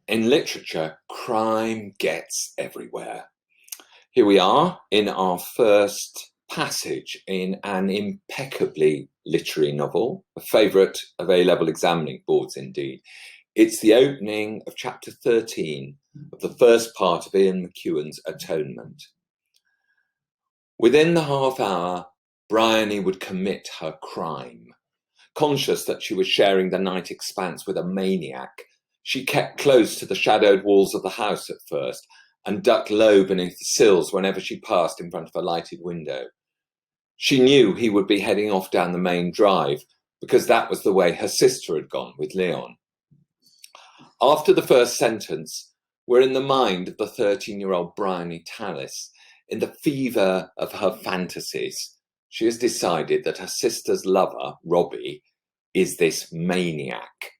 In literature, crime gets everywhere. Here we are in our first passage in an impeccably literary novel, a favourite of A-level examining boards indeed. It's the opening of chapter 13 of the first part of Ian McEwan's Atonement. Within the half hour, Bryony would commit her crime. Conscious that she was sharing the night expanse with a maniac, she kept close to the shadowed walls of the house at first and ducked low beneath the sills whenever she passed in front of a lighted window. She knew he would be heading off down the main drive because that was the way her sister had gone with Leon. After the first sentence, we're in the mind of the 13-year-old Bryony Tallis. In the fever of her fantasies, she has decided that her sister's lover, Robbie, is this maniac.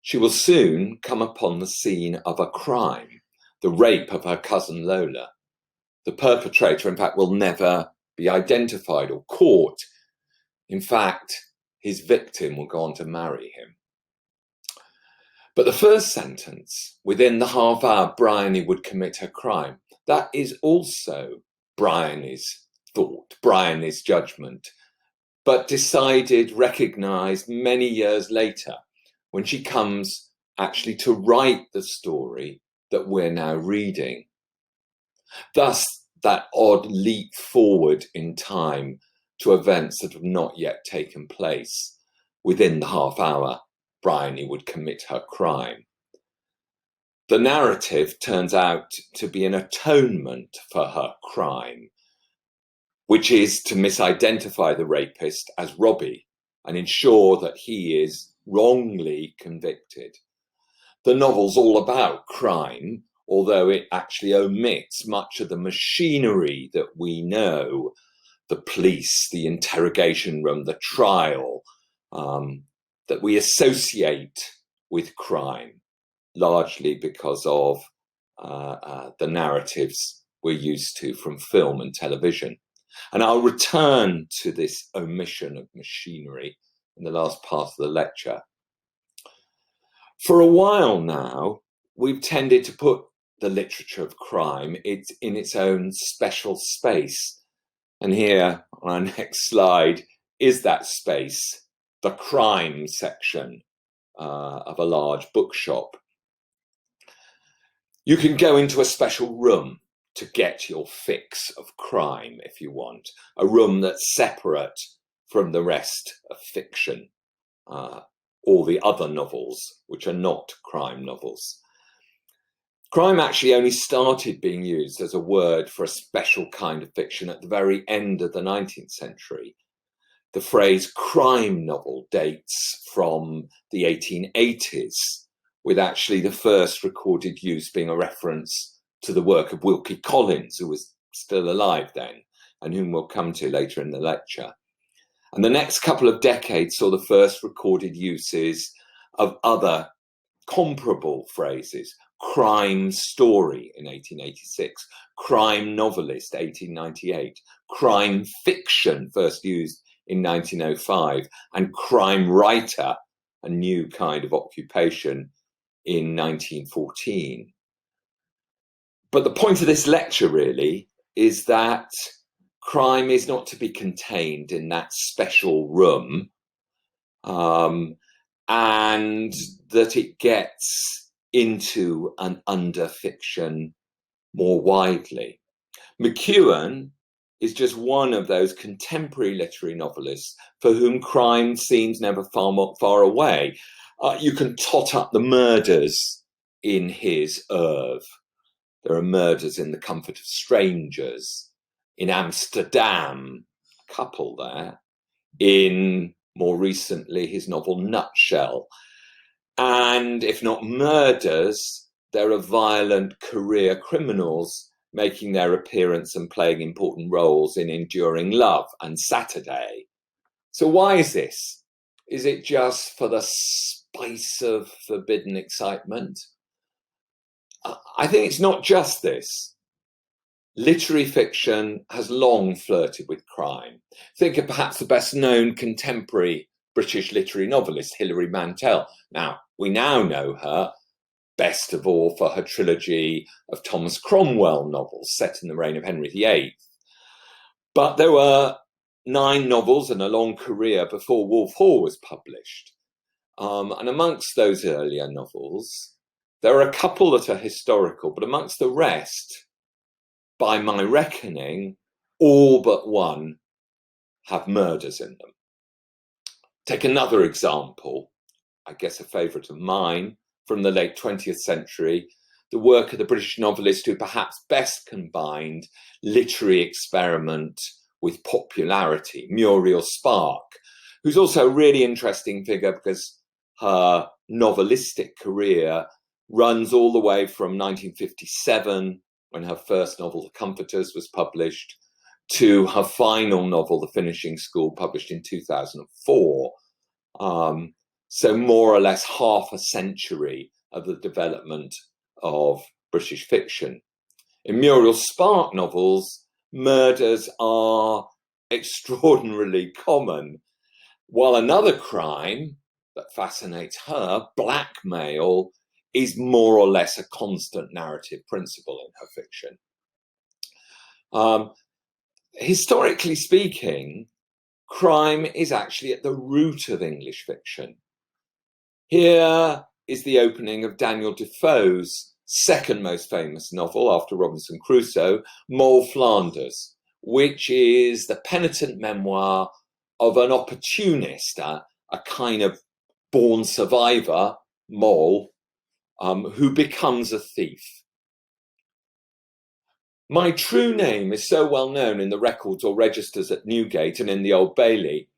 She will soon come upon the scene of a crime, the rape of her cousin Lola. The perpetrator, in fact, will never be identified or caught. In fact, his victim will go on to marry him. But the first sentence, within the half hour Bryony would commit her crime, that is also Bryony's thought, Bryony's judgment, but decided, recognised many years later when she comes actually to write the story that we're now reading. Thus, that odd leap forward in time to events that have not yet taken place. Within the half hour, Bryony would commit her crime. The narrative turns out to be an atonement for her crime, which is to misidentify the rapist as Robbie and ensure that he is wrongly convicted. The novel's all about crime, although it actually omits much of the machinery that we know, the police, the interrogation room, the trial, that we associate with crime, largely because of the narratives we're used to from film and television. And I'll return to this omission of machinery in the last part of the lecture. For a while now, we've tended to put the literature of crime in its own special space. And here on our next slide is that space, the crime section of a large bookshop. You can go into a special room to get your fix of crime if you want, a room that's separate from the rest of fiction, or the other novels, which are not crime novels. Crime actually only started being used as a word for a special kind of fiction at the very end of the 19th century. The phrase crime novel dates from the 1880s, with actually the first recorded use being a reference to the work of Wilkie Collins, who was still alive then, and whom we'll come to later in the lecture. And the next couple of decades saw the first recorded uses of other comparable phrases. Crime story in 1886, crime novelist 1898, crime fiction first used in 1905, and crime writer, a new kind of occupation, in 1914. But the point of this lecture really is that crime is not to be contained in that special room, and that it gets into and under fiction more widely. McEwan is just one of those contemporary literary novelists for whom crime seems never far away. You can tot up the murders in his oeuvre. There are murders in The Comfort of Strangers, in Amsterdam, a couple there, in more recently his novel Nutshell. And if not murders, there are violent career criminals making their appearance and playing important roles in Enduring Love and Saturday. So why is this? Is it just for the spice of forbidden excitement? I think it's not just this. Literary fiction has long flirted with crime. Think of perhaps the best known contemporary British literary novelist, Hilary Mantel. Now, we now know her best of all for her trilogy of Thomas Cromwell novels set in the reign of Henry VIII. But there were 9 novels and a long career before Wolf Hall was published. And amongst those earlier novels, there are a couple that are historical, but amongst the rest, by my reckoning, all but one have murders in them. Take another example, I guess a favourite of mine, from the late 20th century, the work of the British novelist who perhaps best combined literary experiment with popularity, Muriel Spark, who's also a really interesting figure because her novelistic career runs all the way from 1957, when her first novel, The Comforters, was published, to her final novel, The Finishing School, published in 2004. So more or less half a century of the development of British fiction. In Muriel Spark novels, murders are extraordinarily common, while another crime that fascinates her, blackmail, is more or less a constant narrative principle in her fiction. Historically speaking, crime is actually at the root of English fiction. Here is the opening of Daniel Defoe's second most famous novel after Robinson Crusoe, Moll Flanders, which is the penitent memoir of an opportunist, a kind of born survivor, Moll, who becomes a thief. My true name is so well known in the records or registers at Newgate and in the Old Bailey,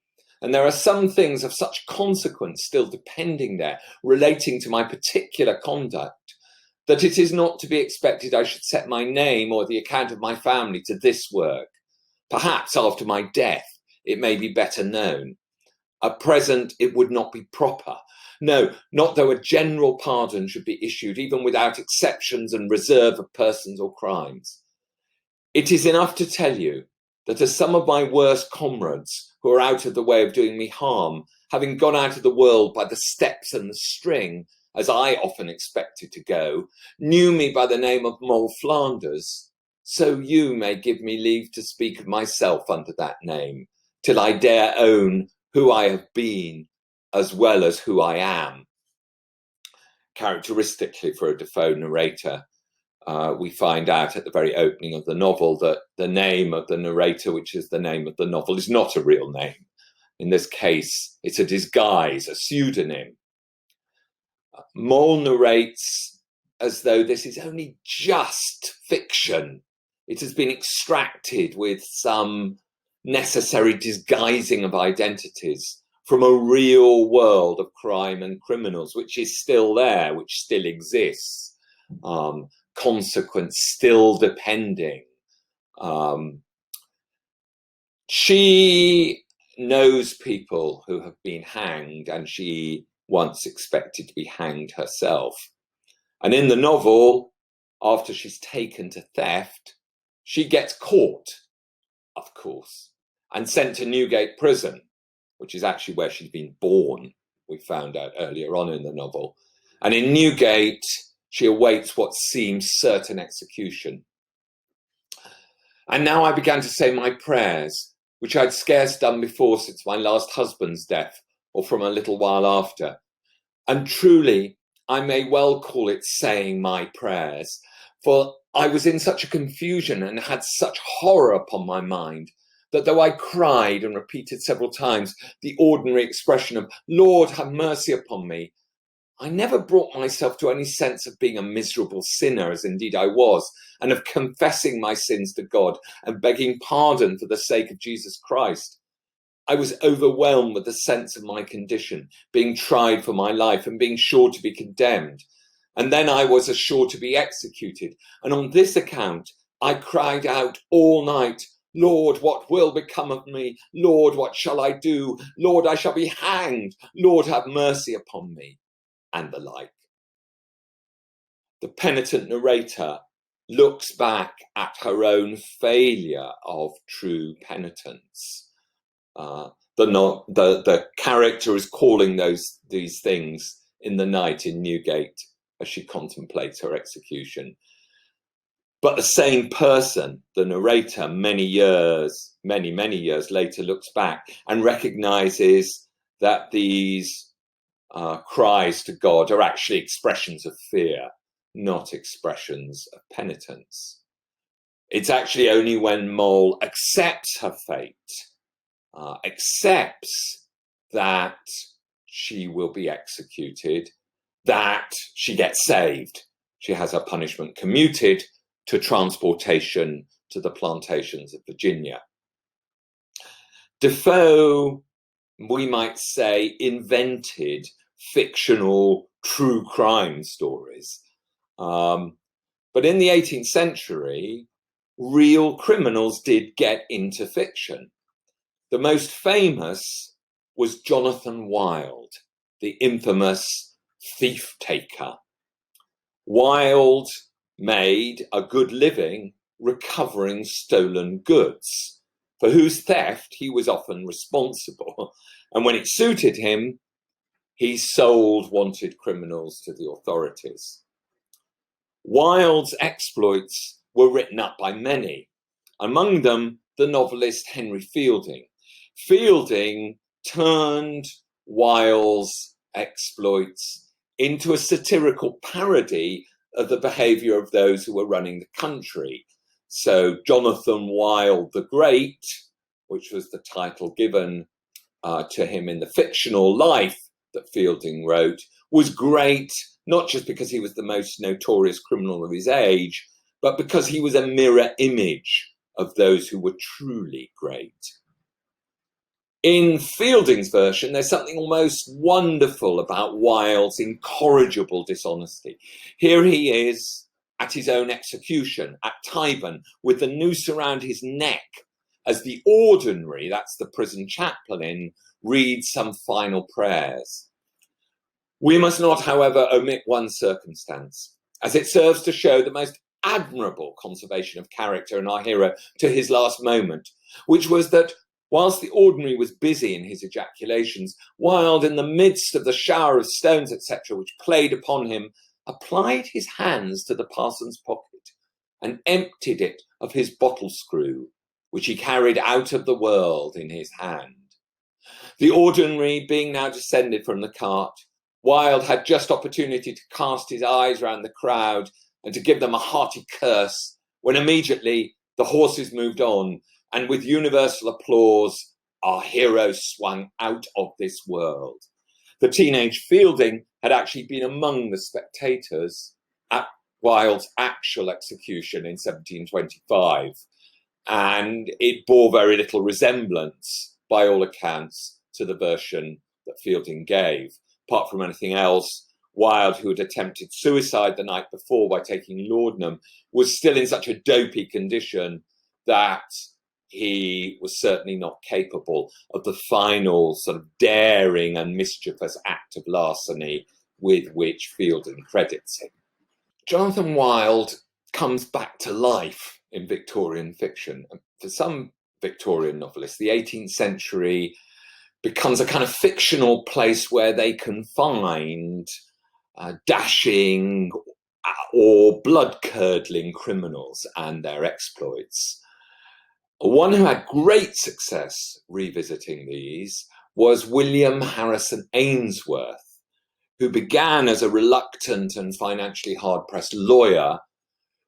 and there are some things of such consequence still depending there, relating to my particular conduct, that it is not to be expected I should set my name or the account of my family to this work. Perhaps after my death it may be better known. At present it would not be proper. No, not though a general pardon should be issued, even without exceptions and reserve of persons or crimes. It is enough to tell you that as some of my worst comrades who are out of the way of doing me harm, having gone out of the world by the steps and the string, as I often expected to go, knew me by the name of Moll Flanders, so you may give me leave to speak of myself under that name, till I dare own who I have been, as well as who I am. Characteristically for a Defoe narrator, we find out at the very opening of the novel that the name of the narrator, which is the name of the novel, is not a real name. In this case, it's a disguise, a pseudonym. Moll narrates as though this is only just fiction. It has been extracted with some necessary disguising of identities from a real world of crime and criminals, which is still there, which still exists. Consequence still depending. She knows people who have been hanged, and she once expected to be hanged herself. And in the novel, after she's taken to theft, she gets caught, of course, and sent to Newgate prison, which is actually where she's been born, we found out earlier on in the novel. And in Newgate, she awaits what seems certain execution. And now I began to say my prayers, which I'd scarce done before since my last husband's death, or from a little while after. And truly, I may well call it saying my prayers, for I was in such a confusion and had such horror upon my mind, that though I cried and repeated several times the ordinary expression of, Lord, have mercy upon me, I never brought myself to any sense of being a miserable sinner, as indeed I was, and of confessing my sins to God and begging pardon for the sake of Jesus Christ. I was overwhelmed with the sense of my condition, being tried for my life and being sure to be condemned. And then I was assured to be executed. And on this account, I cried out all night, Lord, what will become of me? Lord, what shall I do? Lord, I shall be hanged. Lord, have mercy upon me. And the like. The penitent narrator looks back at her own failure of true penitence. The character is calling these things in the night in Newgate as she contemplates her execution. But the same person, the narrator, many years later looks back and recognizes that these cries to God are actually expressions of fear, not expressions of penitence. It's actually only when Moll accepts her fate, accepts that she will be executed, that she gets saved. She has her punishment commuted to transportation to the plantations of Virginia. Defoe, we might say, invented fictional true crime stories. But in the 18th century, real criminals did get into fiction. The most famous was Jonathan Wilde, the infamous thief-taker. Wilde made a good living recovering stolen goods, for whose theft he was often responsible. And when it suited him, he sold wanted criminals to the authorities. Wilde's exploits were written up by many, among them the novelist Henry Fielding. Fielding turned Wilde's exploits into a satirical parody of the behaviour of those who were running the country. So Jonathan Wilde the Great, which was the title given to him in the fictional life that Fielding wrote, was great not just because he was the most notorious criminal of his age, but because he was a mirror image of those who were truly great. In Fielding's version, there's something almost wonderful about Wilde's incorrigible dishonesty. Here he is at his own execution at Tyburn with the noose around his neck as the ordinary, that's the prison chaplain, reads some final prayers. We must not, however, omit one circumstance, as it serves to show the most admirable conservation of character in our hero to his last moment, which was that whilst the ordinary was busy in his ejaculations, Wilde, in the midst of the shower of stones, etc., which played upon him, applied his hands to the parson's pocket and emptied it of his bottle screw, which he carried out of the world in his hand. The ordinary being now descended from the cart, Wilde had just opportunity to cast his eyes round the crowd and to give them a hearty curse, when immediately the horses moved on, and with universal applause, our hero swung out of this world. The teenage Fielding had actually been among the spectators at Wilde's actual execution in 1725, and it bore very little resemblance, by all accounts, to the version that Fielding gave. Apart from anything else, Wilde, who had attempted suicide the night before by taking laudanum, was still in such a dopey condition that he was certainly not capable of the final sort of daring and mischievous act of larceny with which Fielding credits him. Jonathan Wilde comes back to life in Victorian fiction. For some Victorian novelists, the 18th century becomes a kind of fictional place where they can find dashing or blood-curdling criminals and their exploits. One who had great success revisiting these was William Harrison Ainsworth, who began as a reluctant and financially hard-pressed lawyer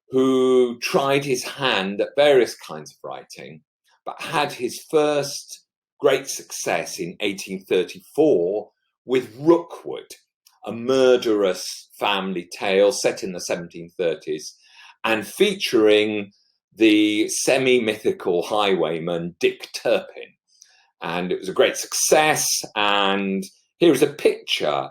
who tried his hand at various kinds of writing, but had his first great success in 1834 with Rookwood, a murderous family tale set in the 1730s and featuring the semi-mythical highwayman Dick Turpin. And it was a great success. And here is a picture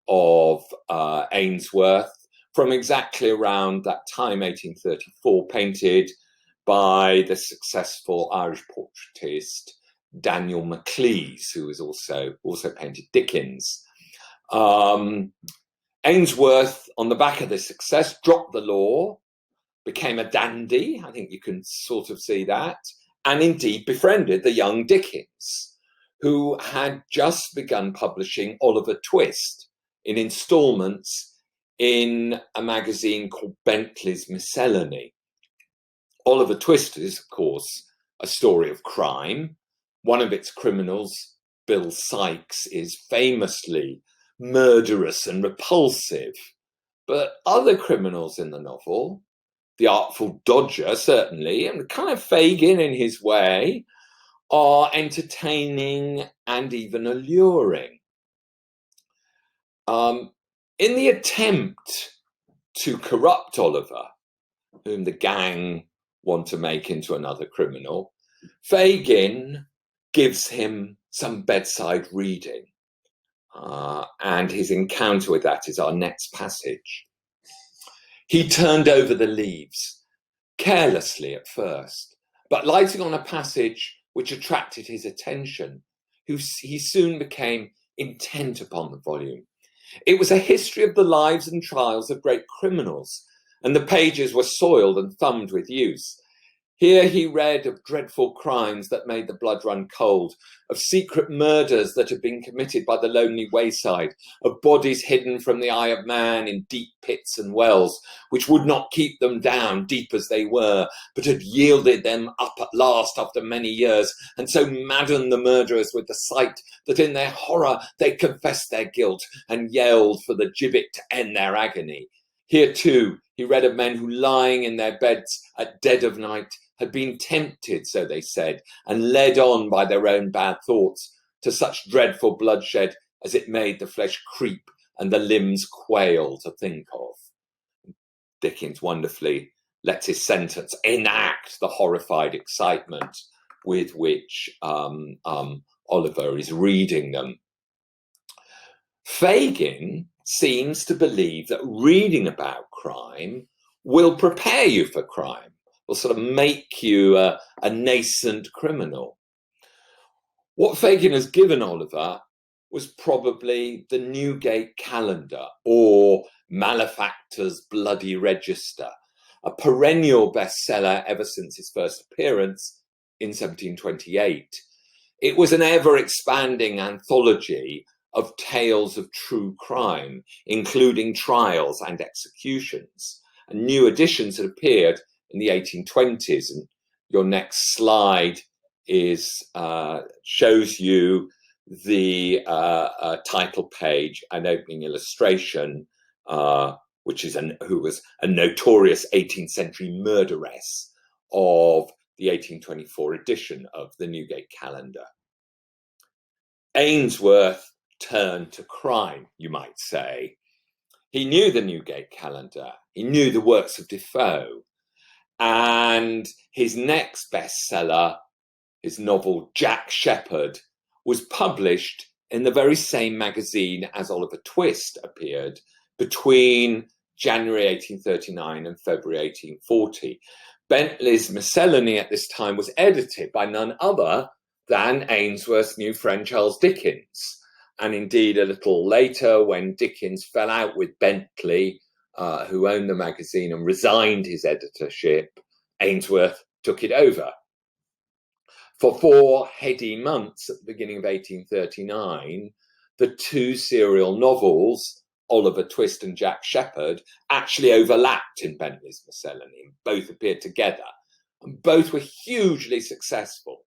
of Ainsworth from exactly around that time, 1834, painted by the successful Irish portraitist Daniel Maclise, who was also painted Dickens. Ainsworth, on the back of this success, dropped the law, became a dandy, I think you can sort of see that, and indeed befriended the young Dickens, who had just begun publishing Oliver Twist in instalments in a magazine called Bentley's Miscellany. Oliver Twist is, of course, a story of crime. One of its criminals, Bill Sikes, is famously murderous and repulsive. But other criminals in the novel, the Artful Dodger, certainly, and kind of Fagin in his way, are entertaining and even alluring. In the attempt to corrupt Oliver, whom the gang want to make into another criminal, Fagin gives him some bedside reading. And his encounter with that is our next passage. He turned over the leaves, carelessly at first, but lighting on a passage which attracted his attention, he soon became intent upon the volume. It was a history of the lives and trials of great criminals, and the pages were soiled and thumbed with use. Here he read of dreadful crimes that made the blood run cold, of secret murders that had been committed by the lonely wayside, of bodies hidden from the eye of man in deep pits and wells, which would not keep them down, deep as they were, but had yielded them up at last after many years, and so maddened the murderers with the sight that in their horror they confessed their guilt and yelled for the gibbet to end their agony. Here, too, he read of men who, lying in their beds at dead of night, had been tempted, so they said, and led on by their own bad thoughts to such dreadful bloodshed as it made the flesh creep and the limbs quail to think of. Dickens wonderfully lets his sentence enact the horrified excitement with which Oliver is reading them. Fagin seems to believe that reading about crime will prepare you for crime, will sort of make you a nascent criminal. What Fagin has given Oliver was probably the Newgate Calendar, or Malefactor's Bloody Register, a perennial bestseller ever since his first appearance in 1728. It was an ever-expanding anthology of tales of true crime, including trials and executions. And new editions had appeared in the 1820s, and your next slide shows you the title page and opening illustration, who was a notorious 18th century murderess of the 1824 edition of the Newgate Calendar. Ainsworth turned to crime, you might say. He knew the Newgate Calendar, he knew the works of Defoe, and his next bestseller, his novel Jack Sheppard, was published in the very same magazine as Oliver Twist appeared between January 1839 and February 1840. Bentley's Miscellany at this time was edited by none other than Ainsworth's new friend Charles Dickens. And indeed, a little later, when Dickens fell out with Bentley, who owned the magazine, and resigned his editorship, Ainsworth took it over. For 4 heady months at the beginning of 1839, the two serial novels, Oliver Twist and Jack Sheppard, actually overlapped in Bentley's Miscellany. Both appeared together, and both were hugely successful.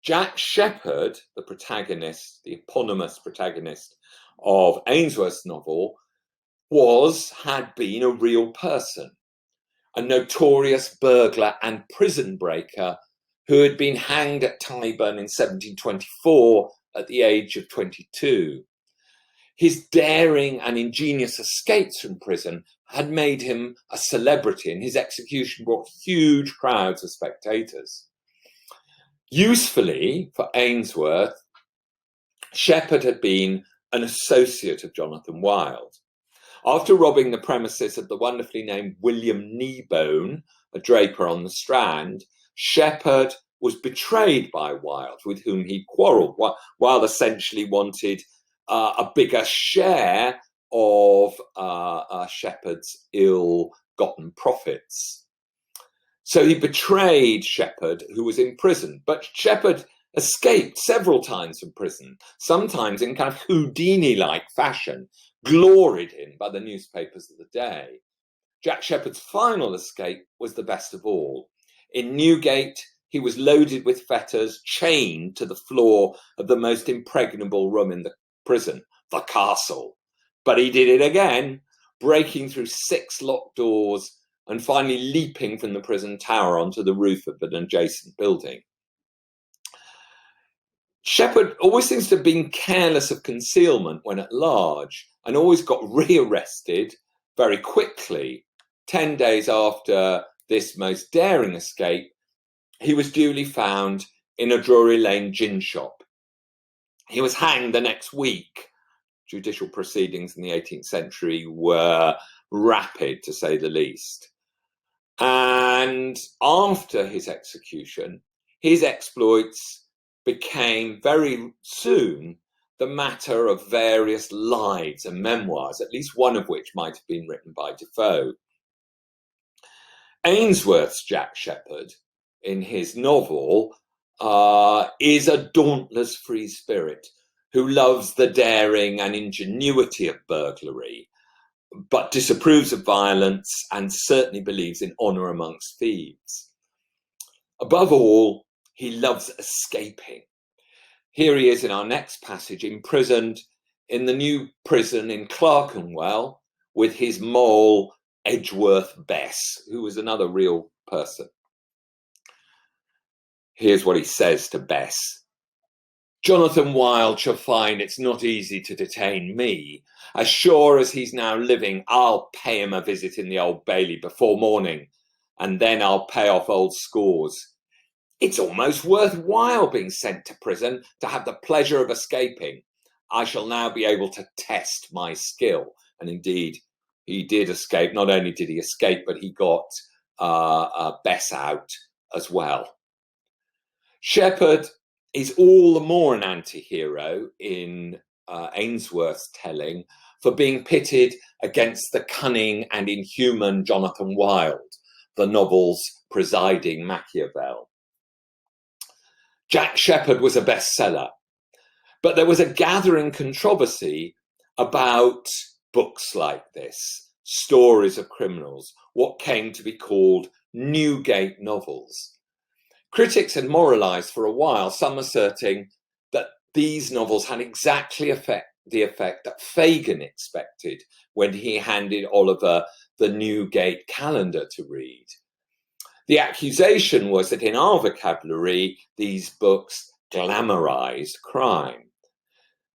Jack Sheppard, the protagonist, the eponymous protagonist of Ainsworth's novel, had been a real person, a notorious burglar and prison breaker who had been hanged at Tyburn in 1724 at the age of 22. His daring and ingenious escapes from prison had made him a celebrity, and his execution brought huge crowds of spectators. Usefully for Ainsworth, Sheppard had been an associate of Jonathan Wilde. After robbing the premises of the wonderfully named William Kneebone, a draper on the Strand, Sheppard was betrayed by Wilde, with whom he quarrelled. Wilde essentially wanted a bigger share of Sheppard's ill-gotten profits. So he betrayed Sheppard, who was in prison. But Sheppard escaped several times from prison, sometimes in kind of Houdini-like fashion, gloried in by the newspapers of the day. Jack Sheppard's final escape was the best of all. In Newgate, he was loaded with fetters, chained to the floor of the most impregnable room in the prison, the castle. But he did it again, breaking through 6 locked doors and finally leaping from the prison tower onto the roof of an adjacent building. Sheppard always seems to have been careless of concealment when at large, and always got rearrested very quickly. 10 days after this most daring escape, he was duly found in a Drury Lane gin shop. He was hanged the next week. Judicial proceedings in the 18th century were rapid, to say the least. And after his execution, his exploits became very soon the matter of various lives and memoirs, at least one of which might have been written by Defoe. Ainsworth's Jack Sheppard, in his novel, is a dauntless free spirit who loves the daring and ingenuity of burglary, but disapproves of violence and certainly believes in honour amongst thieves. Above all, he loves escaping. Here he is in our next passage, imprisoned in the new prison in Clerkenwell with his mole, Edgeworth Bess, who was another real person. Here's what he says to Bess. Jonathan Wilde shall find it's not easy to detain me. As sure as he's now living, I'll pay him a visit in the Old Bailey before morning, and then I'll pay off old scores. It's almost worthwhile being sent to prison to have the pleasure of escaping. I shall now be able to test my skill. And indeed, he did escape. Not only did he escape, but he got Bess out as well. Sheppard is all the more an anti-hero in Ainsworth's telling for being pitted against the cunning and inhuman Jonathan Wilde, the novel's presiding Machiavel. Jack Sheppard was a bestseller, but there was a gathering controversy about books like this, stories of criminals, what came to be called Newgate novels. Critics had moralised for a while, some asserting that these novels had exactly the effect that Fagin expected when he handed Oliver the Newgate calendar to read. The accusation was that in our vocabulary, these books glamorised crime.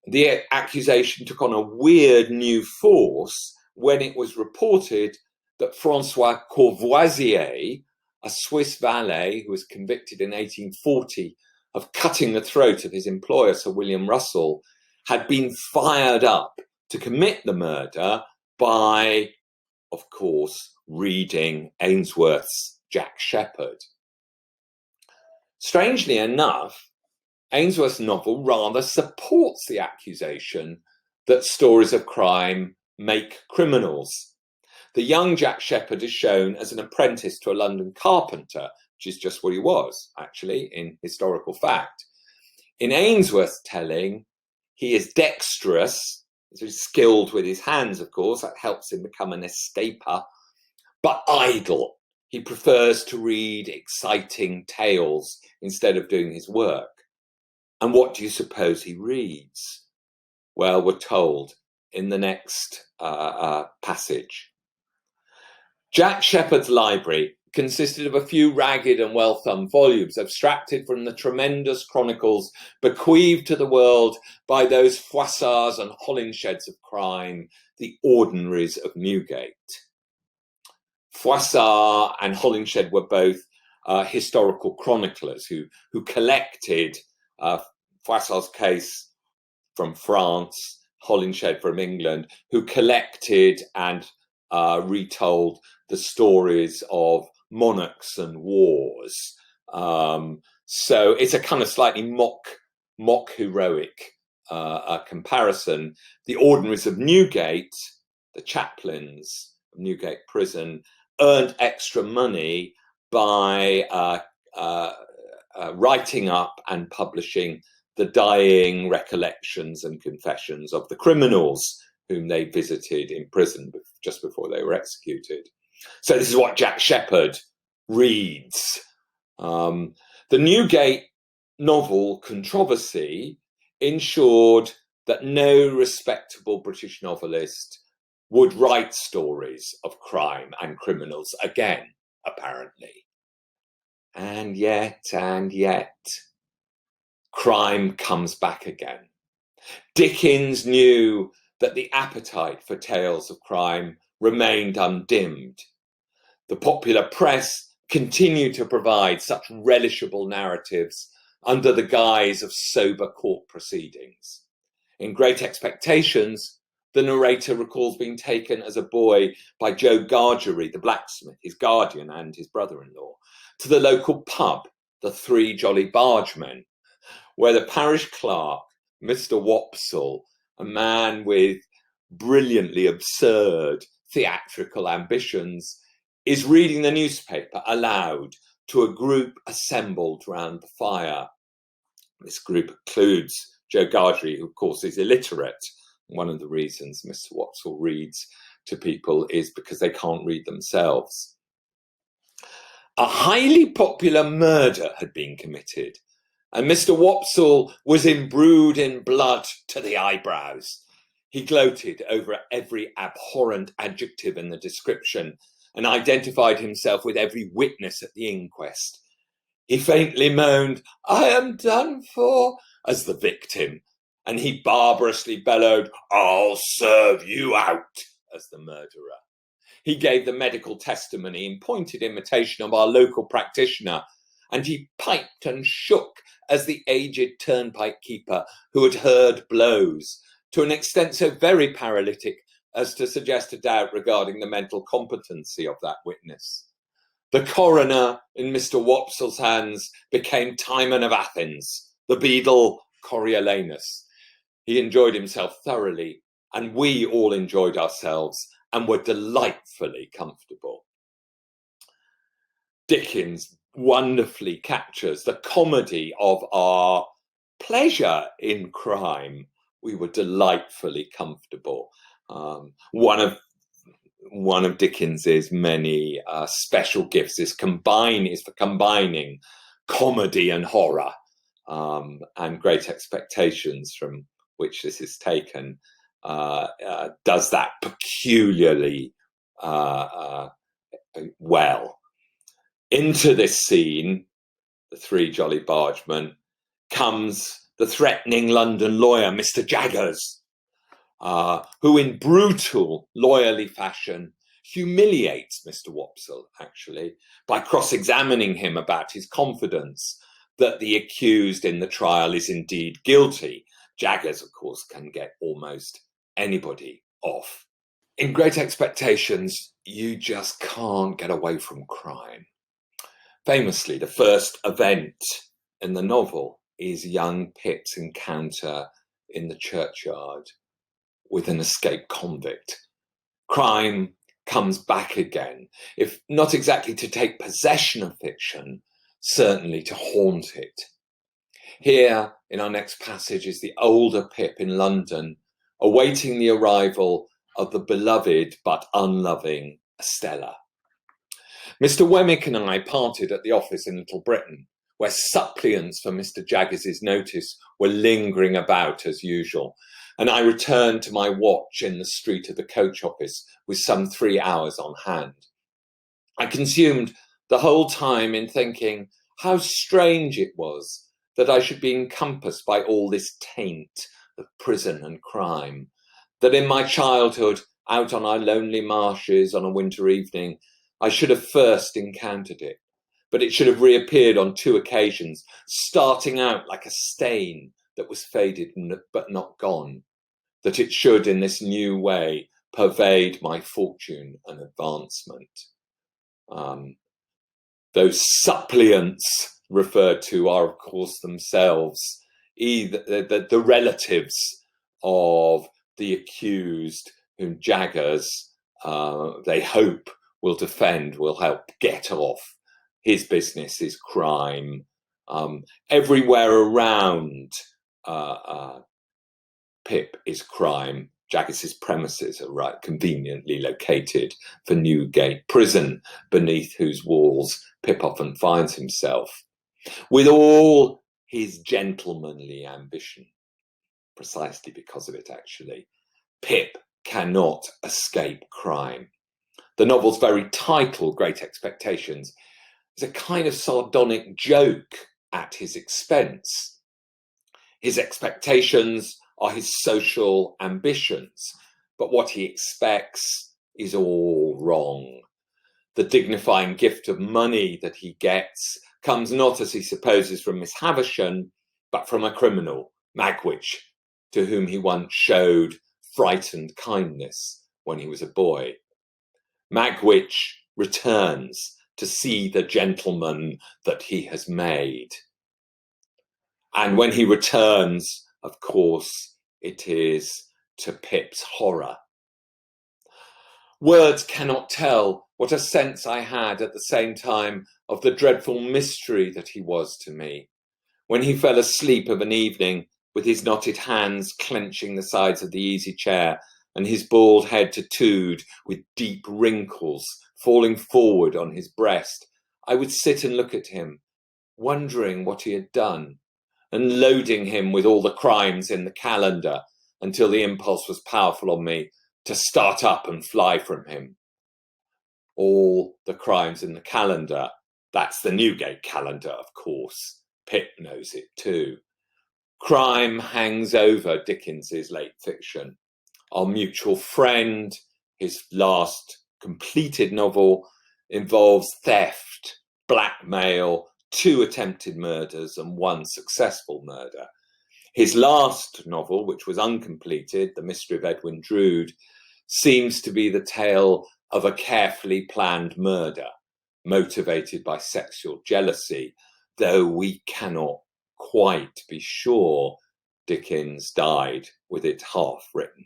The accusation took on a weird new force when it was reported that Francois Courvoisier, a Swiss valet who was convicted in 1840 of cutting the throat of his employer, Sir William Russell, had been fired up to commit the murder by, of course, reading Ainsworth's Jack Sheppard. Strangely enough, Ainsworth's novel rather supports the accusation that stories of crime make criminals. The young Jack Sheppard is shown as an apprentice to a London carpenter, which is just what he was, actually, in historical fact. In Ainsworth's telling, he is dexterous, he's skilled with his hands, of course, that helps him become an escaper, but idle. He prefers to read exciting tales instead of doing his work. And what do you suppose he reads? Well, we're told in the next passage. Jack Sheppard's library consisted of a few ragged and well-thumbed volumes abstracted from the tremendous chronicles bequeathed to the world by those Froissarts and Holinsheds of crime, the ordinaries of Newgate. Froissart and Holinshed were both historical chroniclers who collected Froissart's case from France, Holinshed from England, who collected and retold the stories of monarchs and wars. So it's a kind of slightly mock heroic comparison. The ordinaries of Newgate, the chaplains of Newgate Prison, earned extra money by writing up and publishing the dying recollections and confessions of the criminals whom they visited in prison just before they were executed. So this is what Jack Sheppard reads. The Newgate novel Controversy ensured that no respectable British novelist would write stories of crime and criminals again, apparently. And yet, crime comes back again. Dickens knew that the appetite for tales of crime remained undimmed. The popular press continued to provide such relishable narratives under the guise of sober court proceedings. In Great Expectations, the narrator recalls being taken as a boy by Joe Gargery, the blacksmith, his guardian and his brother-in-law, to the local pub, the Three Jolly Bargemen, where the parish clerk, Mr. Wopsle, a man with brilliantly absurd theatrical ambitions, is reading the newspaper aloud to a group assembled round the fire. This group includes Joe Gargery, who of course is illiterate. One of the reasons Mr. Wopsle reads to people is because they can't read themselves. A highly popular murder had been committed, and Mr. Wopsle was imbrued in blood to the eyebrows. He gloated over every abhorrent adjective in the description and identified himself with every witness at the inquest. He faintly moaned, "I am done for," as the victim, and he barbarously bellowed, "I'll serve you out," as the murderer. He gave the medical testimony in pointed imitation of our local practitioner, and he piped and shook as the aged turnpike keeper who had heard blows, to an extent so very paralytic as to suggest a doubt regarding the mental competency of that witness. The coroner, in Mr. Wopsle's hands, became Timon of Athens, the beadle Coriolanus. He enjoyed himself thoroughly, and we all enjoyed ourselves and were delightfully comfortable. Dickens wonderfully captures the comedy of our pleasure in crime. We were delightfully comfortable. One of Dickens's many special gifts is for combining comedy and horror, and Great Expectations, from which this is taken, does that peculiarly well. Into this scene, the Three Jolly Bargemen, comes the threatening London lawyer, Mr. Jaggers, who in brutal lawyerly fashion humiliates Mr. Wopsle, actually, by cross-examining him about his confidence that the accused in the trial is indeed guilty. Jaggers, of course, can get almost anybody off. In Great Expectations, you just can't get away from crime. Famously, the first event in the novel is young Pip's encounter in the churchyard with an escaped convict. Crime comes back again, if not exactly to take possession of fiction, certainly to haunt it. Here, in our next passage, is the older Pip in London, awaiting the arrival of the beloved but unloving Estella. Mr. Wemmick and I parted at the office in Little Britain, where suppliants for Mr. Jaggers's notice were lingering about as usual, and I returned to my watch in the street of the coach office with some 3 hours on hand. I consumed the whole time in thinking how strange it was that I should be encompassed by all this taint of prison and crime, that in my childhood, out on our lonely marshes on a winter evening, I should have first encountered it, but it should have reappeared on 2 occasions, starting out like a stain that was faded but not gone, that it should in this new way pervade my fortune and advancement. Those suppliants referred to are, of course, themselves either the relatives of the accused whom Jaggers, they hope, will defend, will help get off. His business is crime. Everywhere around Pip is crime. Jaggis's premises are right conveniently located for Newgate Prison, beneath whose walls Pip often finds himself. With all his gentlemanly ambition, precisely because of it actually, Pip cannot escape crime. The novel's very title, Great Expectations, is a kind of sardonic joke at his expense. His expectations are his social ambitions, but what he expects is all wrong. The dignifying gift of money that he gets comes not, as he supposes, from Miss Havisham, but from a criminal, Magwitch, to whom he once showed frightened kindness when he was a boy. Magwitch returns to see the gentleman that he has made. And when he returns, of course, it is to Pip's horror. Words cannot tell what a sense I had at the same time of the dreadful mystery that he was to me. When he fell asleep of an evening, with his knotted hands clenching the sides of the easy chair, and his bald head tattooed with deep wrinkles falling forward on his breast, I would sit and look at him, wondering what he had done, and loading him with all the crimes in the calendar until the impulse was powerful on me to start up and fly from him. All the crimes in the calendar, that's the Newgate calendar, of course. Pip knows it too. Crime hangs over Dickens's late fiction. Our Mutual Friend, his last completed novel, involves theft, blackmail, 2 attempted murders and 1 successful murder. His last novel, which was uncompleted, The Mystery of Edwin Drood, seems to be the tale of a carefully planned murder, motivated by sexual jealousy, though we cannot quite be sure Dickens died with it half written.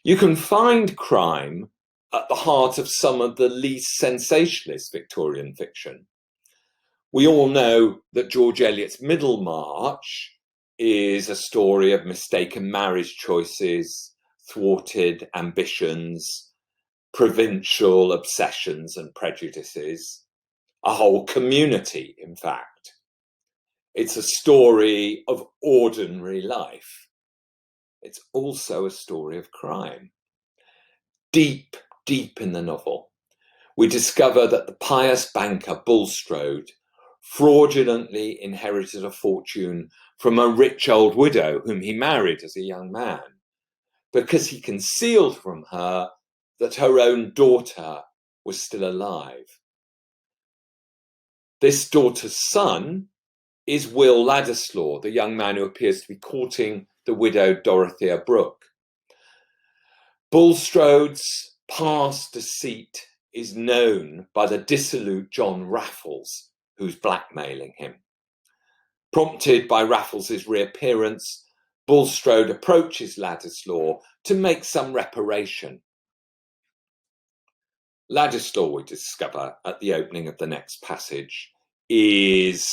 You can find crime at the heart of some of the least sensationalist Victorian fiction. We all know that George Eliot's Middlemarch is a story of mistaken marriage choices, thwarted ambitions, provincial obsessions and prejudices, a whole community, in fact. It's a story of ordinary life. It's also a story of crime. Deep, deep in the novel, we discover that the pious banker Bulstrode fraudulently inherited a fortune from a rich old widow whom he married as a young man, because he concealed from her that her own daughter was still alive. This daughter's son is Will Ladislaw, the young man who appears to be courting the widowed Dorothea Brooke. Bulstrode's past deceit is known by the dissolute John Raffles, who's blackmailing him. Prompted by Raffles's reappearance, Bulstrode approaches Ladislaw to make some reparation. Ladislaw, we discover at the opening of the next passage, is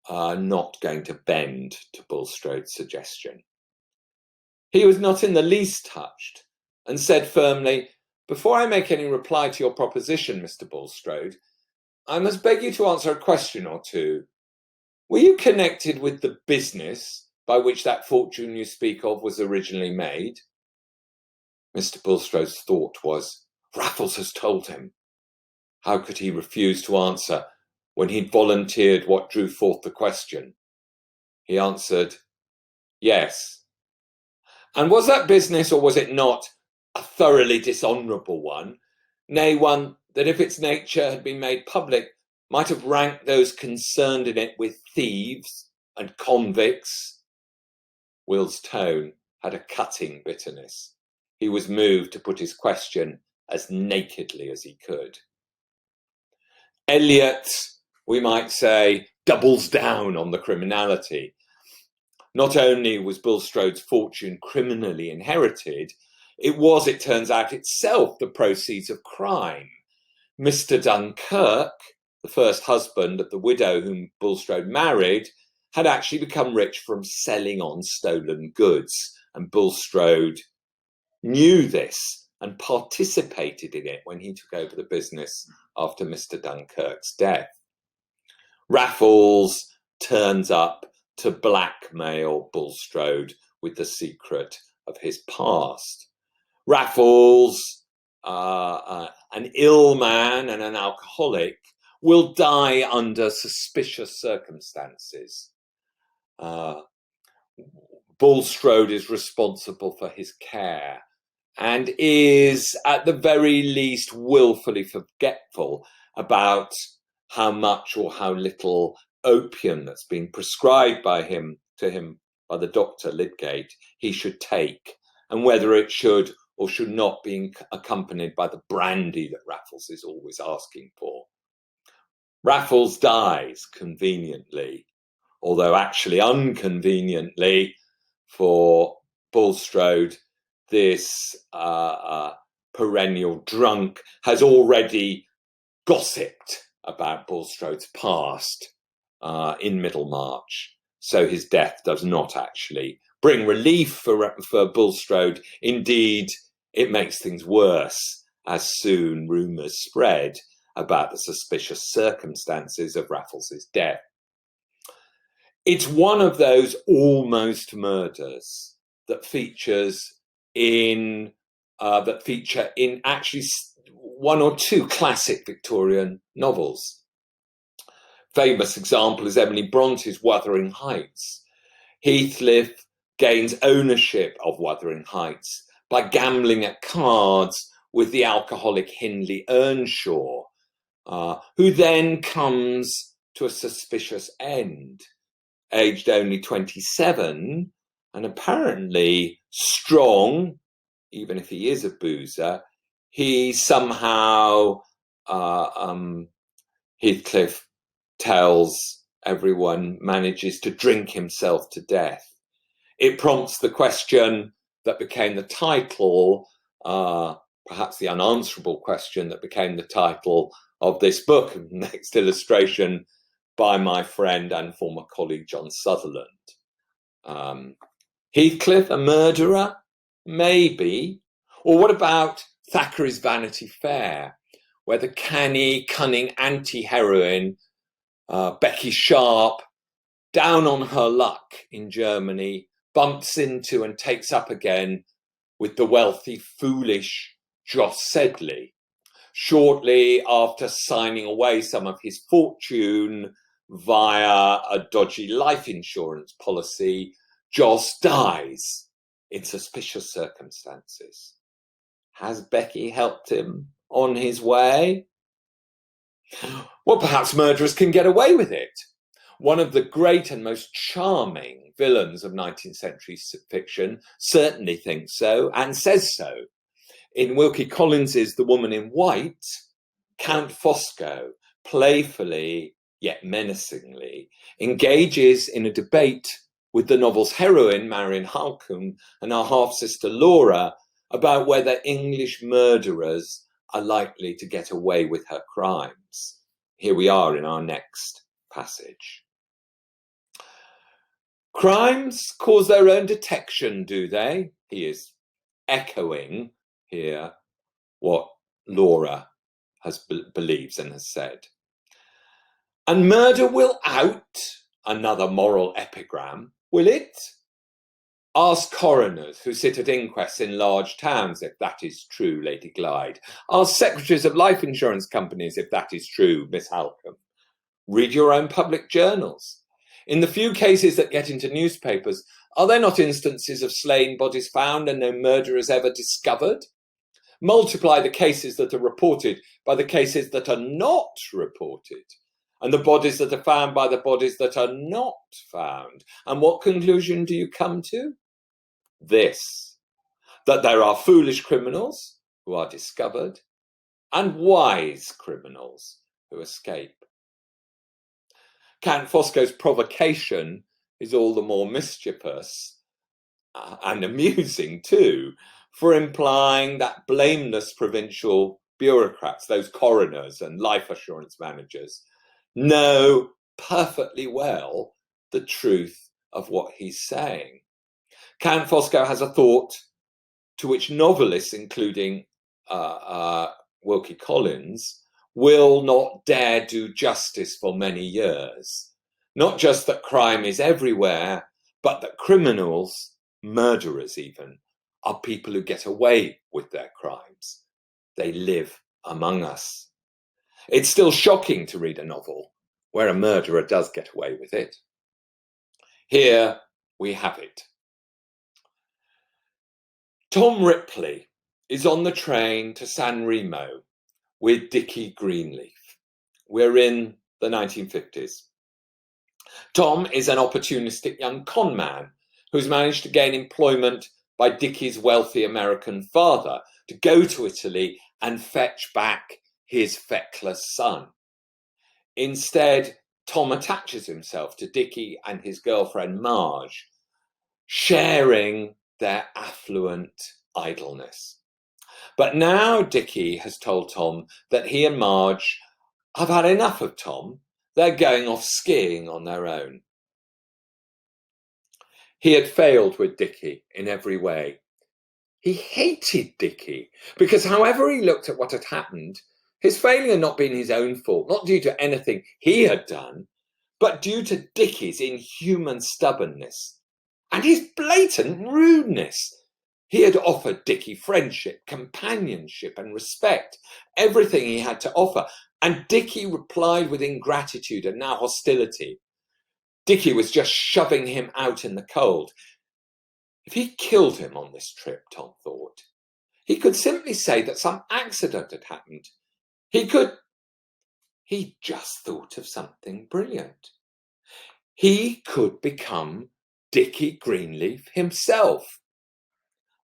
not going to bend to Bulstrode's suggestion. He was not in the least touched and said firmly, "Before I make any reply to your proposition, Mr. Bulstrode, I must beg you to answer a question or two. Were you connected with the business by which that fortune you speak of was originally made?" Mr. Bulstrode's thought was, Raffles has told him. How could he refuse to answer when he'd volunteered what drew forth the question? He answered, "Yes." "And was that business, or was it not, a thoroughly dishonourable one, nay, one that if its nature had been made public might have ranked those concerned in it with thieves and convicts?" Will's tone had a cutting bitterness. He was moved to put his question as nakedly as he could. Eliot, we might say, doubles down on the criminality. Not only was Bulstrode's fortune criminally inherited, it was, it turns out, itself the proceeds of crime. Mr. Dunkirk, the first husband of the widow whom Bulstrode married, had actually become rich from selling on stolen goods, and Bulstrode knew this and participated in it when he took over the business after Mr. Dunkirk's death. Raffles turns up to blackmail Bulstrode with the secret of his past. Raffles, an ill man and an alcoholic, will die under suspicious circumstances. Bulstrode is responsible for his care and is, at the very least, willfully forgetful about how much or how little opium that's been prescribed to him by the doctor Lydgate he should take, and whether it should or should not be accompanied by the brandy that Raffles is always asking for. Raffles dies conveniently, although actually unconveniently for Bulstrode. This perennial drunk has already gossiped about Bulstrode's past in Middlemarch, so his death does not actually bring relief for Bulstrode. Indeed, it makes things worse, as soon rumours spread about the suspicious circumstances of Raffles's death. It's one of those almost murders that feature in actually one or two classic Victorian novels. Famous example is Emily Bronte's Wuthering Heights. Heathcliff gains ownership of Wuthering Heights by gambling at cards with the alcoholic Hindley Earnshaw, who then comes to a suspicious end. Aged only 27 and apparently strong, even if he is a boozer, he somehow, Heathcliff tells everyone, manages to drink himself to death. It prompts the question that became the title, perhaps the unanswerable question that became the title of this book, next illustration by my friend and former colleague John Sutherland. Heathcliff, a murderer? Maybe. Or what about Thackeray's Vanity Fair, where the canny, cunning anti-heroine, Becky Sharp, down on her luck in Germany, bumps into and takes up again with the wealthy, foolish Joss Sedley. Shortly after signing away some of his fortune via a dodgy life insurance policy, Joss dies in suspicious circumstances. Has Becky helped him on his way? Well, perhaps murderers can get away with it. One of the great and most charming villains of 19th century fiction certainly thinks so and says so. In Wilkie Collins's The Woman in White, Count Fosco playfully yet menacingly engages in a debate with the novel's heroine, Marion Halcombe, and her half-sister Laura about whether English murderers are likely to get away with her crimes. Here we are in our next passage. Crimes cause their own detection, do they? He is echoing here what Laura believes and has said. And murder will out, another moral epigram, will it? Ask coroners who sit at inquests in large towns if that is true, Lady Glyde. Ask secretaries of life insurance companies if that is true, Miss Halcombe. Read your own public journals. In the few cases that get into newspapers, are there not instances of slain bodies found and no murderers ever discovered? Multiply the cases that are reported by the cases that are not reported, and the bodies that are found by the bodies that are not found. And what conclusion do you come to? This, that there are foolish criminals who are discovered and wise criminals who escape. Count Fosco's provocation is all the more mischievous and amusing too, for implying that blameless provincial bureaucrats, those coroners and life assurance managers, know perfectly well the truth of what he's saying. Count Fosco has a thought to which novelists, including Wilkie Collins, will not dare do justice for many years. Not just that crime is everywhere, but that criminals, murderers even, are people who get away with their crimes. They live among us. It's still shocking to read a novel where a murderer does get away with it. Here we have it. Tom Ripley is on the train to San Remo with Dickie Greenleaf. We're in the 1950s. Tom is an opportunistic young con man who's managed to gain employment by Dickie's wealthy American father to go to Italy and fetch back his feckless son. Instead, Tom attaches himself to Dickie and his girlfriend Marge, sharing their affluent idleness. But now Dickie has told Tom that he and Marge have had enough of Tom. They're going off skiing on their own. He had failed with Dickie in every way. He hated Dickie because however he looked at what had happened, his failure had not been his own fault, not due to anything he had done, but due to Dickie's inhuman stubbornness and his blatant rudeness. He had offered Dickie friendship, companionship and respect, everything he had to offer, and Dickie replied with ingratitude and now hostility. Dickie was just shoving him out in the cold. If he killed him on this trip, Tom thought, he could simply say that some accident had happened. He just thought of something brilliant. He could become Dickie Greenleaf himself.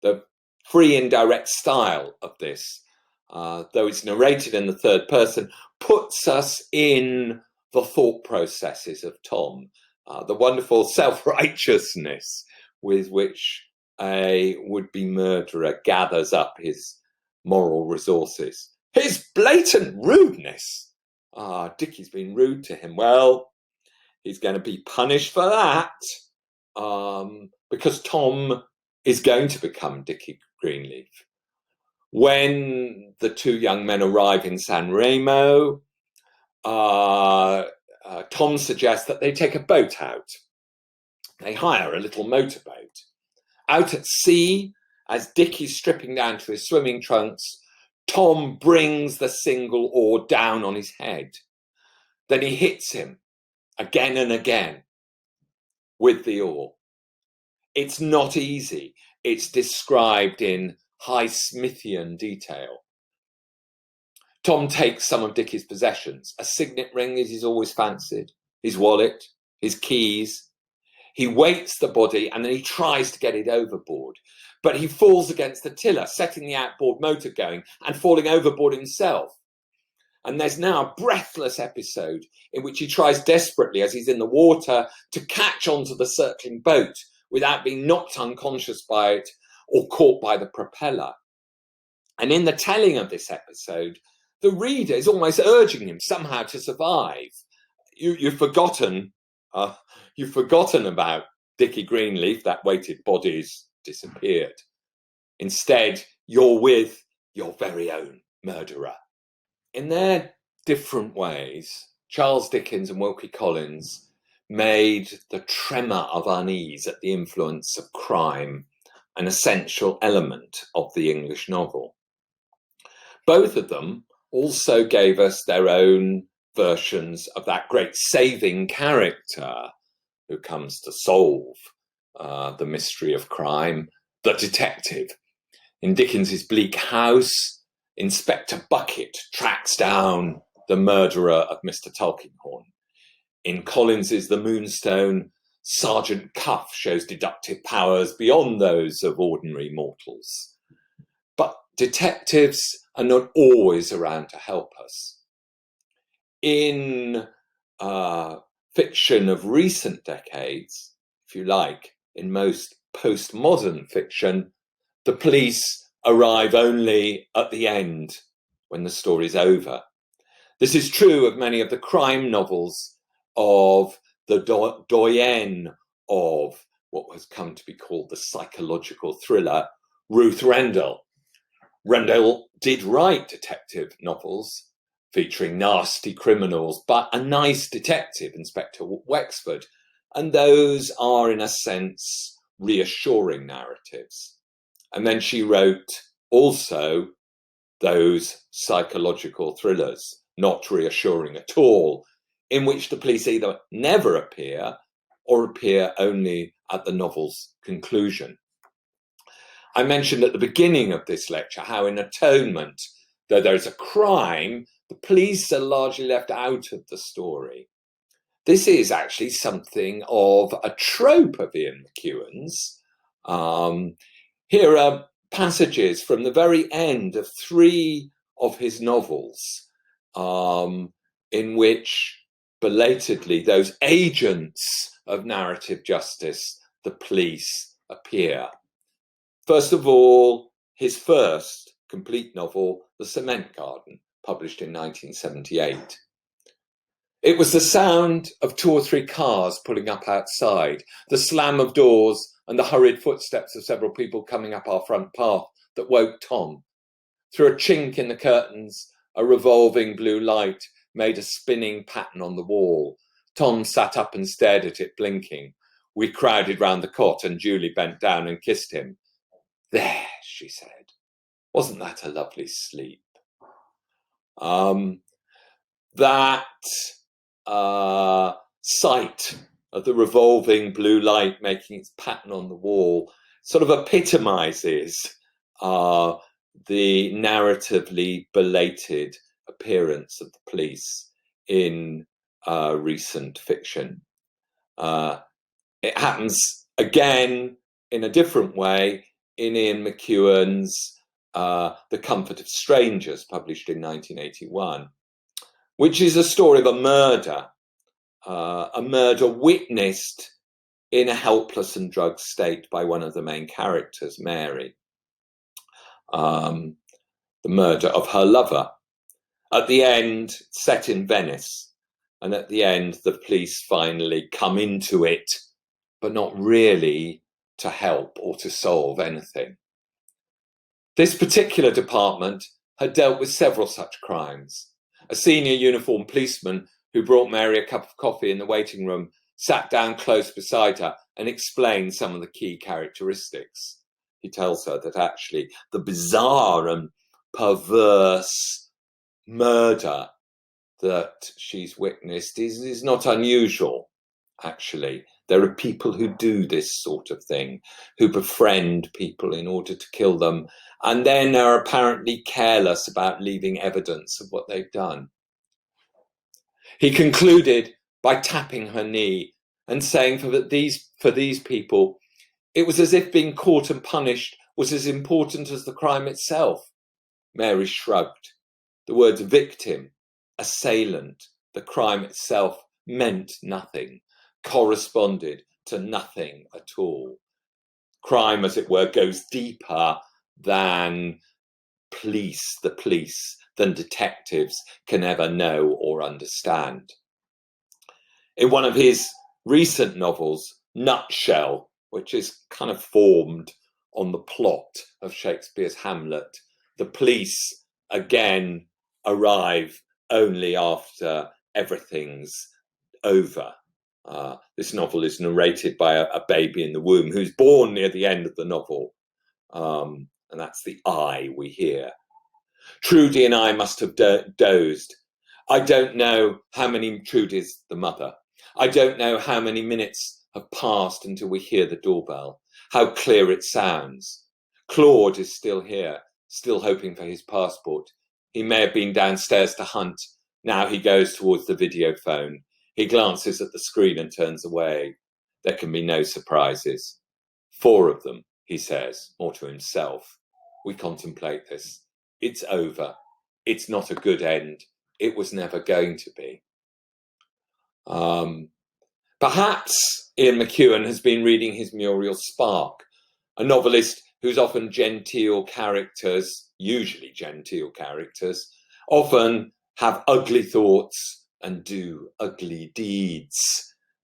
The free indirect style of this, though it's narrated in the third person, puts us in the thought processes of Tom, the wonderful self-righteousness with which a would-be murderer gathers up his moral resources. His blatant rudeness. Dickie's been rude to him. Well, he's going to be punished for that because Tom is going to become Dickie Greenleaf. When the two young men arrive in San Remo, Tom suggests that they take a boat out. They hire a little motorboat. Out at sea, as Dickie's stripping down to his swimming trunks, Tom brings the single oar down on his head. Then he hits him again and again with the oar. It's not easy. It's described in Highsmithian detail. Tom takes some of Dickie's possessions, a signet ring that he's always fancied, his wallet, his keys. He weights the body and then he tries to get it overboard. But he falls against the tiller, setting the outboard motor going and falling overboard himself. And there's now a breathless episode in which he tries desperately, as he's in the water, to catch onto the circling boat without being knocked unconscious by it or caught by the propeller. And in the telling of this episode, the reader is almost urging him somehow to survive. You've forgotten about Dickie Greenleaf. That weighted body's disappeared. Instead, you're with your very own murderer. In their different ways, Charles Dickens and Wilkie Collins made the tremor of unease at the influence of crime an essential element of the English novel. Both of them also gave us their own versions of that great saving character who comes to solve the mystery of crime, the detective. In Dickens's Bleak House, Inspector Bucket tracks down the murderer of Mr. Tulkinghorn. In Collins's The Moonstone, Sergeant Cuff shows deductive powers beyond those of ordinary mortals. But detectives are not always around to help us. In fiction of recent decades, if you like, in most postmodern fiction, the police arrive only at the end when the story's over. This is true of many of the crime novels of the doyenne of what has come to be called the psychological thriller, Ruth Rendell. Rendell did write detective novels featuring nasty criminals, but a nice detective, Inspector Wexford, and those are, in a sense, reassuring narratives. And then she wrote also those psychological thrillers, not reassuring at all, in which the police either never appear or appear only at the novel's conclusion. I mentioned at the beginning of this lecture how in Atonement, though there's a crime, the police are largely left out of the story. This is actually something of a trope of Ian McEwan's. Here are passages from the very end of 3 of his novels, in which belatedly those agents of narrative justice, the police, appear. First of all, his first complete novel, The Cement Garden, published in 1978. It was the sound of 2 or 3 cars pulling up outside, the slam of doors and the hurried footsteps of several people coming up our front path that woke Tom. Through a chink in the curtains, a revolving blue light made a spinning pattern on the wall. Tom sat up and stared at it, blinking. We crowded round the cot and Julie bent down and kissed him. There, she said. Wasn't that a lovely sleep? That sight of the revolving blue light making its pattern on the wall sort of epitomizes the narratively belated appearance of the police in recent fiction. It happens again in a different way in Ian McEwan's The Comfort of Strangers, published in 1981, which is a story of a murder witnessed in a helpless and drugged state by one of the main characters, Mary. The murder of her lover. At the end, set in Venice, and at the end, the police finally come into it, but not really to help or to solve anything. This particular department had dealt with several such crimes. A senior uniformed policeman who brought Mary a cup of coffee in the waiting room sat down close beside her and explained some of the key characteristics. He tells her that actually the bizarre and perverse murder that she's witnessed is not unusual, actually. There are people who do this sort of thing, who befriend people in order to kill them, and then are apparently careless about leaving evidence of what they've done. He concluded by tapping her knee and saying for these people, it was as if being caught and punished was as important as the crime itself. Mary shrugged. The words victim, assailant, the crime itself meant nothing, corresponded to nothing at all. Crime, as it were, goes deeper than the police, than detectives can ever know or understand. In one of his recent novels, Nutshell, which is kind of formed on the plot of Shakespeare's Hamlet, the police again arrive only after everything's over. This novel is narrated by a baby in the womb who's born near the end of the novel. And that's the I we hear. Trudy and I must have dozed. I don't know how many, Trudy's the mother. I don't know how many minutes have passed until we hear the doorbell, how clear it sounds. Claude is still here, still hoping for his passport. He may have been downstairs to hunt. Now he goes towards the video phone. He glances at the screen and turns away. There can be no surprises. 4 of them, he says, more to himself. We contemplate this. It's over. It's not a good end. It was never going to be. Perhaps Ian McEwan has been reading his Muriel Spark, a novelist whose often genteel characters, usually genteel characters, often have ugly thoughts and do ugly deeds.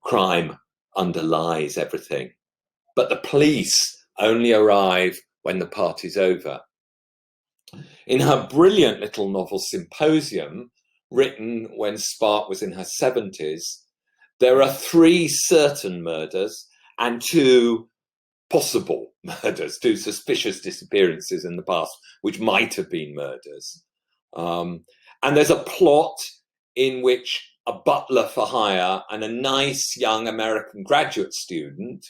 Crime underlies everything. But the police only arrive when the party's over. In her brilliant little novel Symposium, written when Spark was in her 70s, there are 3 certain murders and 2 possible murders, 2 suspicious disappearances in the past, which might have been murders. And there's a plot in which a butler for hire and a nice young American graduate student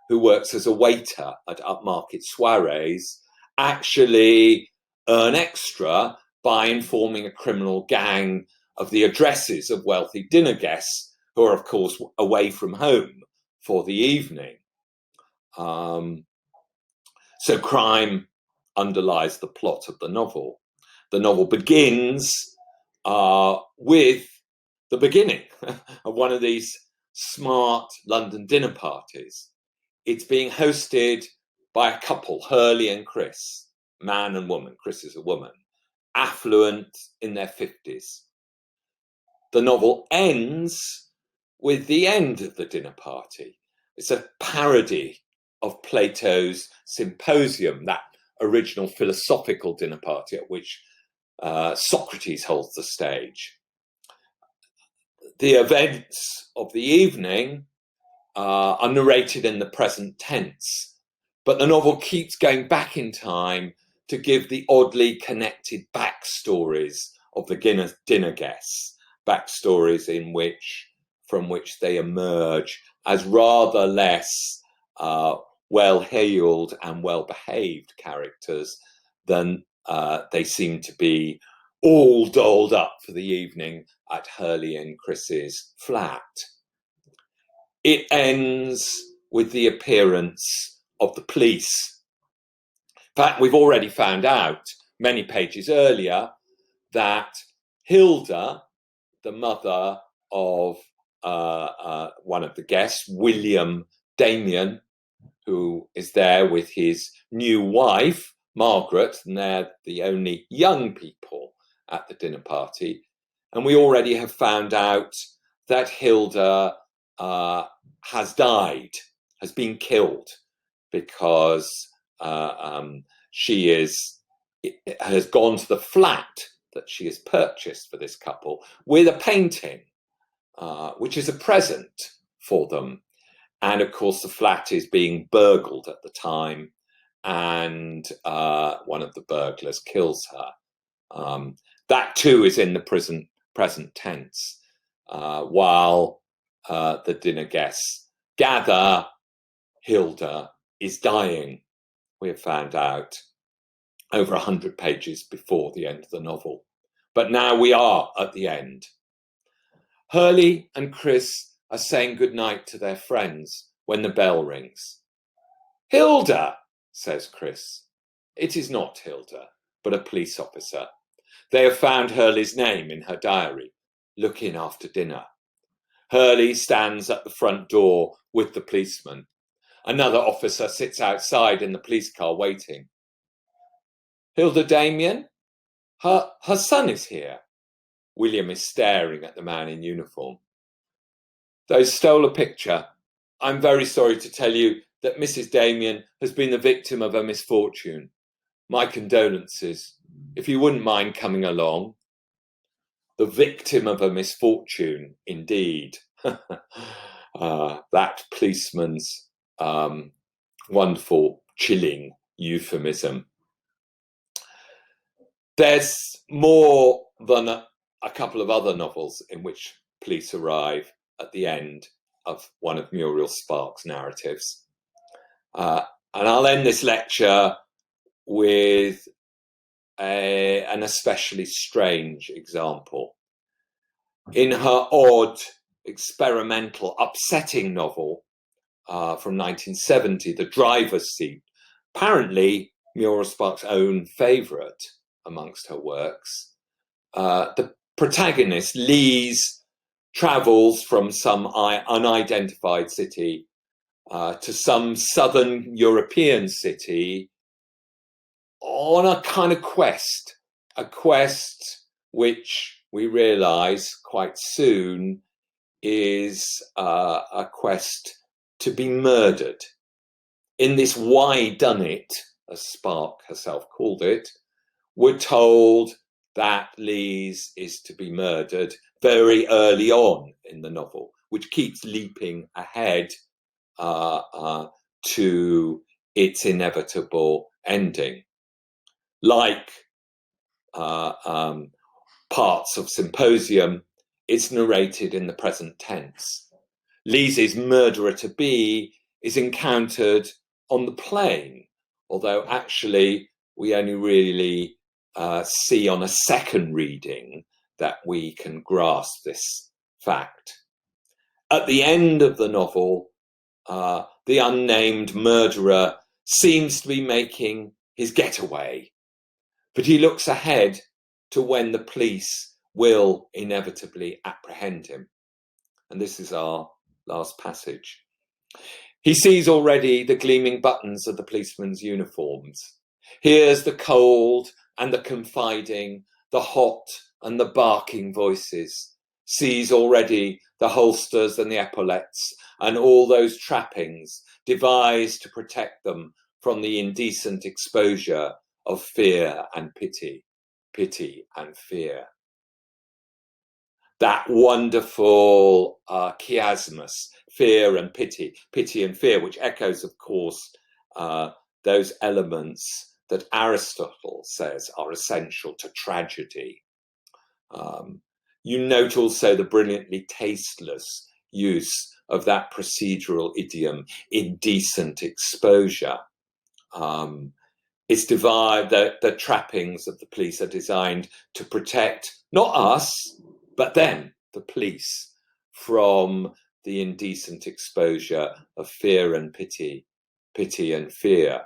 who works as a waiter at upmarket soirees actually earn extra by informing a criminal gang of the addresses of wealthy dinner guests who are, of course, away from home for the evening. So crime underlies the plot of the novel. The novel begins with the beginning of one of these smart London dinner parties. It's being hosted by a couple, Hurley and Chris, man and woman. Chris is a woman, affluent in their 50s. The novel ends with the end of the dinner party. It's a parody of Plato's Symposium, that original philosophical dinner party at which Socrates holds the stage. The events of the evening are narrated in the present tense, but the novel keeps going back in time to give the oddly connected backstories of the dinner guests, backstories from which they emerge as rather less well-heeled and well-behaved characters than they seem to be all dolled up for the evening at Hurley and Chris's flat. It ends with the appearance of the police. In fact, we've already found out many pages earlier that Hilda, the mother of one of the guests, William Damien, who is there with his new wife, Margaret, and they're the only young people at the dinner party. And we already have found out that Hilda has died, has been killed, because she has gone to the flat that she has purchased for this couple with a painting, which is a present for them. And of course, the flat is being burgled at the time, and one of the burglars kills her. That too is in the present tense, while the dinner guests gather. Hilda is dying, we have found out, over 100 pages before the end of the novel. But now we are at the end. Hurley and Chris are saying goodnight to their friends when the bell rings. "Hilda," says Chris. It is not Hilda, but a police officer. They have found Hurley's name in her diary. "Look in after dinner." Hurley stands at the front door with the policeman. Another officer sits outside in the police car waiting. "Hilda Damien? Her son is here." William is staring at the man in uniform. "They stole a picture. I'm very sorry to tell you that Mrs. Damien has been the victim of a misfortune. My condolences. If you wouldn't mind coming along." The victim of a misfortune, indeed. That policeman's wonderful, chilling euphemism. There's more than a couple of other novels in which police arrive at the end of one of Muriel Spark's narratives. And I'll end this lecture with an especially strange example. In her odd, experimental, upsetting novel from 1970, The Driver's Seat, apparently Muriel Spark's own favourite amongst her works, the protagonist, Lise, travels from some unidentified city to some southern European city on a kind of quest, a quest which we realise quite soon is a quest to be murdered. In this why-done-it as Spark herself called it, we're told that Lees is to be murdered very early on in the novel, which keeps leaping ahead to its inevitable ending. Like parts of Symposium, it's narrated in the present tense. Lees's murderer-to-be is encountered on the plain, although actually we only really see on a second reading that we can grasp this fact. At the end of the novel, the unnamed murderer seems to be making his getaway, but he looks ahead to when the police will inevitably apprehend him. And this is our last passage. He sees already the gleaming buttons of the policemen's uniforms, hears the cold and the confiding, the hot and the barking voices, sees already the holsters and the epaulettes and all those trappings devised to protect them from the indecent exposure of fear and pity, pity and fear. That wonderful chiasmus, fear and pity and fear, which echoes, of course, those elements that Aristotle says are essential to tragedy. You note also the brilliantly tasteless use of that procedural idiom, indecent exposure. It's the trappings of the police are designed to protect not us, but them, the police, from the indecent exposure of fear and pity and fear.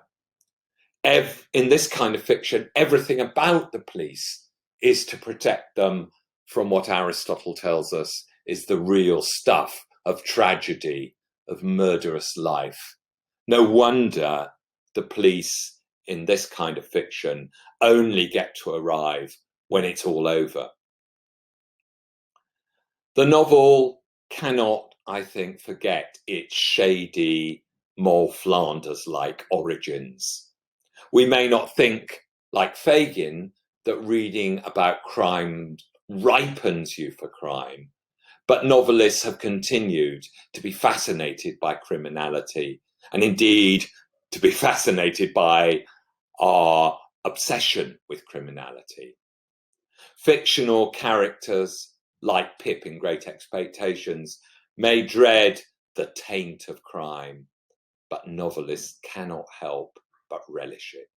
In this kind of fiction, everything about the police is to protect them from what Aristotle tells us is the real stuff of tragedy, of murderous life. No wonder the police in this kind of fiction only get to arrive when it's all over. The novel cannot, I think, forget its shady, Moll Flanders-like origins. We may not think, like Fagin, that reading about crime ripens you for crime, but novelists have continued to be fascinated by criminality, and indeed to be fascinated by our obsession with criminality. Fictional characters like Pip in Great Expectations may dread the taint of crime, but novelists cannot help but relish it.